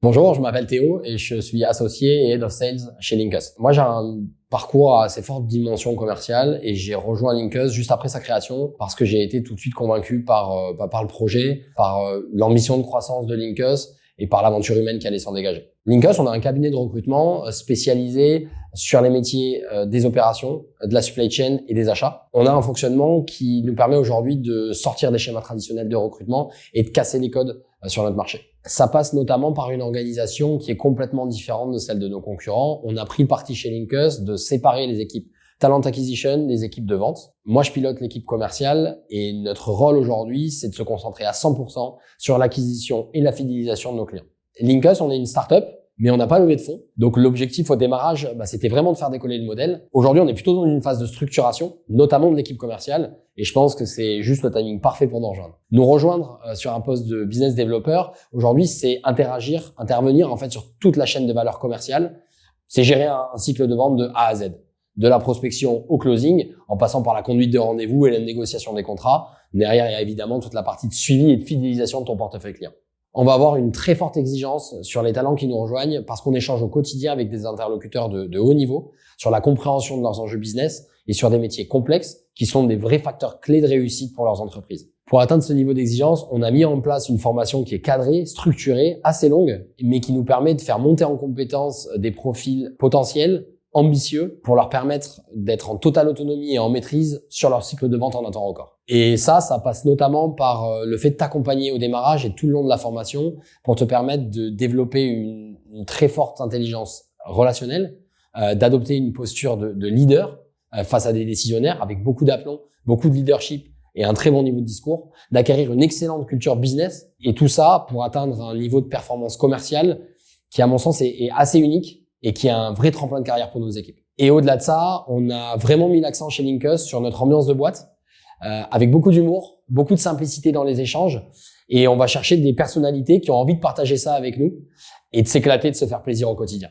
Bonjour, je m'appelle Théo et je suis associé et Head of Sales chez Linkus. Moi, j'ai un parcours à assez forte dimension commerciale et j'ai rejoint Linkus juste après sa création parce que j'ai été tout de suite convaincu par le projet, par l'ambition de croissance de Linkus et par l'aventure humaine qui allait s'en dégager. Linkus, on a un cabinet de recrutement spécialisé sur les métiers des opérations, de la supply chain et des achats. On a un fonctionnement qui nous permet aujourd'hui de sortir des schémas traditionnels de recrutement et de casser les codes sur notre marché. Ça passe notamment par une organisation qui est complètement différente de celle de nos concurrents. On a pris le parti chez Linkus de séparer les équipes Talent Acquisition des équipes de vente. Moi, je pilote l'équipe commerciale et notre rôle aujourd'hui, c'est de se concentrer à 100% sur l'acquisition et la fidélisation de nos clients. Linkus, on est une start-up, mais on n'a pas levé de fonds. Donc, l'objectif au démarrage, c'était vraiment de faire décoller le modèle. Aujourd'hui, on est plutôt dans une phase de structuration, notamment de l'équipe commerciale. Et je pense que c'est juste le timing parfait pour nous rejoindre. Nous rejoindre sur un poste de business developer, aujourd'hui, c'est intervenir en fait sur toute la chaîne de valeur commerciale. C'est gérer un cycle de vente de A à Z. De la prospection au closing, en passant par la conduite de rendez-vous et la négociation des contrats. Derrière, il y a évidemment toute la partie de suivi et de fidélisation de ton portefeuille client. On va avoir une très forte exigence sur les talents qui nous rejoignent parce qu'on échange au quotidien avec des interlocuteurs de haut niveau sur la compréhension de leurs enjeux business et sur des métiers complexes qui sont des vrais facteurs clés de réussite pour leurs entreprises. Pour atteindre ce niveau d'exigence, on a mis en place une formation qui est cadrée, structurée, assez longue, mais qui nous permet de faire monter en compétence des profils potentiels, ambitieux, pour leur permettre d'être en totale autonomie et en maîtrise sur leur cycle de vente en un temps record. Et ça passe notamment par le fait de t'accompagner au démarrage et tout le long de la formation pour te permettre de développer une très forte intelligence relationnelle, d'adopter une posture de leader face à des décisionnaires avec beaucoup d'aplomb, beaucoup de leadership et un très bon niveau de discours, d'acquérir une excellente culture business et tout ça pour atteindre un niveau de performance commerciale qui, à mon sens, est assez unique et qui est un vrai tremplin de carrière pour nos équipes. Et au-delà de ça, on a vraiment mis l'accent chez Linkus sur notre ambiance de boîte, avec beaucoup d'humour, beaucoup de simplicité dans les échanges, et on va chercher des personnalités qui ont envie de partager ça avec nous et de s'éclater, de se faire plaisir au quotidien.